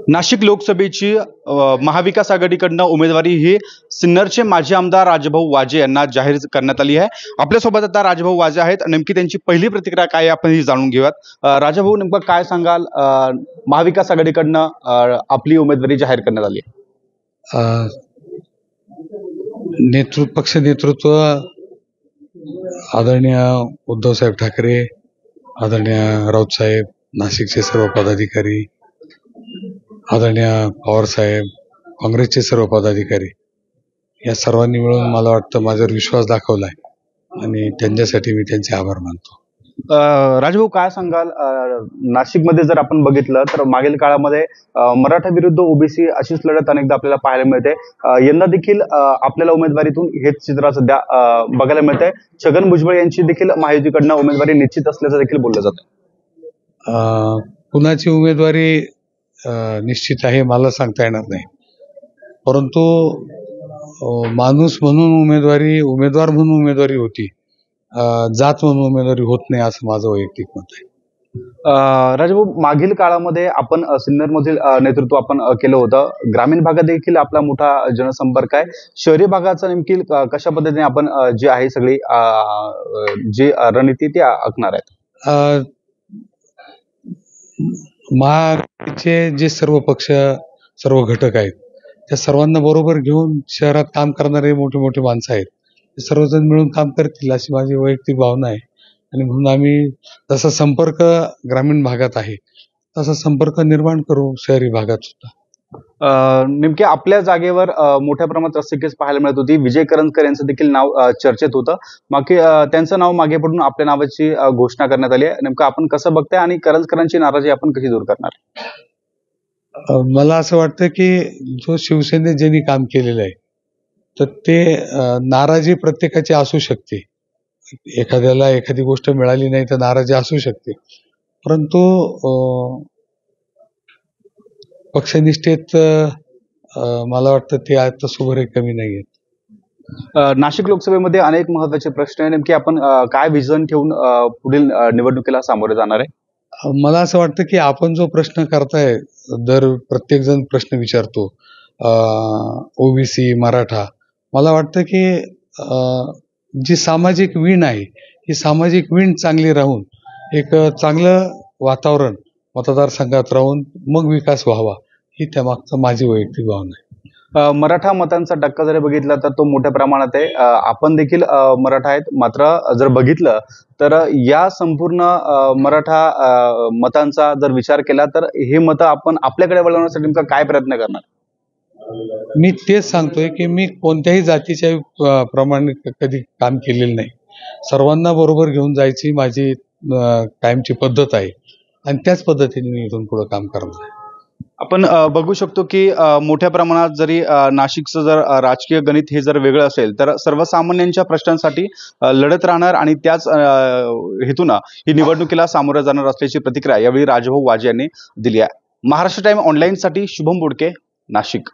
नाशिक लोकसभेची महाविकास आघाडीकडनं उमेदवारी ही सिन्नरचे माजी आमदार राजभाऊ वाजे यांना जाहीर करण्यात आली आहे। आपल्यासोबत आता राजभाऊ वाजे आहेत। नेमकी त्यांची पहिली प्रतिक्रिया काय आपण ही जाणून घेऊयात। राजभाऊ, नेमकं काय सांगाल? महाविकास आघाडीकडनं आपली उमेदवारी जाहीर करण्यात आली आहे। पक्ष नेतृत्व आदरणीय उद्धवसाहेब ठाकरे, आदरणीय राऊत साहेब, नाशिकचे सर्व पदाधिकारी, आदरणीय पवार साहेब, काँग्रेसचे सर्व पदाधिकारी या सर्वांनी मिळून मला वाटतं माझ्यावर विश्वास दाखवलाय आणि त्यांच्यासाठी मी त्यांचे आभार मानतो। राजभाऊ, काय सांगाल? नाशिकमध्ये जर आपण बघितलं तर मागील काळामध्ये मराठा विरुद्ध ओबीसी अशीच लढत अनेकदा आपल्याला पाहायला मिळते। यंदा देखील आपल्याला उमेदवारीतून हेच चित्र सध्या बघायला मिळतंय। छगन भुजबळ यांची देखील महायुतीकडनं उमेदवारी निश्चित असल्याचं देखील बोललं जातं। कुणाची उमेदवारी निश्चित आहे मला सांगता येणार नाही, परंतु माणूस म्हणून उमेदवार म्हणून उमेदवारी होती, जात म्हणून उमेदवारी होत नाही असं माझं वैयक्तिक मत आहे। राजभाऊ, मागील काळामध्ये आपण सिन्नरमधील नेतृत्व आपण केलं होतं। ग्रामीण भागात देखील आपला मोठा जनसंपर्क आहे। शहरी भागाचा नेमकी कशा पद्धतीने आपण जे आहे सगळी जी रणनीती ती आखणार आहेत? महाआघाडीचे जे सर्व पक्ष, सर्व घटक आहेत त्या सर्वांना बरोबर घेऊन शहरात काम करणारे मोठे मोठे माणसं आहेत, ते सर्वजण मिळून काम करतील अशी माझी वैयक्तिक भावना आहे। आणि म्हणून आम्ही जसा संपर्क ग्रामीण भागात आहे तसा संपर्क निर्माण करू शहरी भागात सुद्धा। नेमके आपल्या जागेवर मोठ्या प्रमाणात रस्ते केस पाहायला मिळत होती। विजय करंजकर यांचं देखील नाव चर्चेत होतं। मागे त्यांचं नाव मागे पडून आपल्या नावाची घोषणा करण्यात आली आहे। नेमकं आपण कसं बघताय आणि करंजकरांची नाराजी आपण कशी दूर करणार? मला असं वाटतं की जो शिवसेनेत ज्यांनी काम केलेलं आहे तर ते नाराजी प्रत्येकाची असू शकते। एखाद्याला एखादी गोष्ट मिळाली नाही तर नाराजी असू शकते, परंतु पक्षनिष्ठेत मला वाटतं ते आता सुभरे कमी नाही आहेत। नाशिक लोकसभेमध्ये अनेक महत्त्वाचे प्रश्न आहे। नेमके आपण काय विजन ठेवून पुढील निवडणुकीला सामोरे जाणार आहे? मला असं वाटतं की आपण जो प्रश्न करताय, प्रत्येक जण प्रश्न विचारतो ओबीसी, मराठा, मला वाटतं की जी सामाजिक वीण आहे ही सामाजिक वीण चांगली राहून एक चांगलं वातावरण मतदारसंघात राहून मग विकास व्हावा ही त्यामागचं माझी वैयक्तिक भावना आहे। मराठा मतांचा टक्का जर बघितला तर तो मोठ्या प्रमाणात आहे। आपण देखील मराठा आहेत, मात्र जर बघितलं तर या संपूर्ण मराठा मतांचा जर विचार केला तर हे मतं आपण आपल्याकडे वळवण्यासाठी नेमका काय प्रयत्न करणार? मी तेच सांगतोय की मी कोणत्याही जातीच्या प्रमाणे कधी काम केलेलं नाही। सर्वांना बरोबर घेऊन जायची माझी कायमची पद्धत आहे आणि त्याच पद्धतीने मी इथून पुढे काम करणार आहे। आपण बघू शकतो की मोठ्या प्रमाणात जरी नाशिकचं जर राजकीय गणित हे जर वेगळं असेल तर सर्वसामान्यांच्या प्रश्नांसाठी लढत राहणार आणि त्याच हेतून ही निवडणुकीला सामोरं जाणार असल्याची प्रतिक्रिया यावेळी राजभाऊ वाजे यांनी दिली आहे। महाराष्ट्र टाइम ऑनलाईनसाठी शुभम बोडके, नाशिक।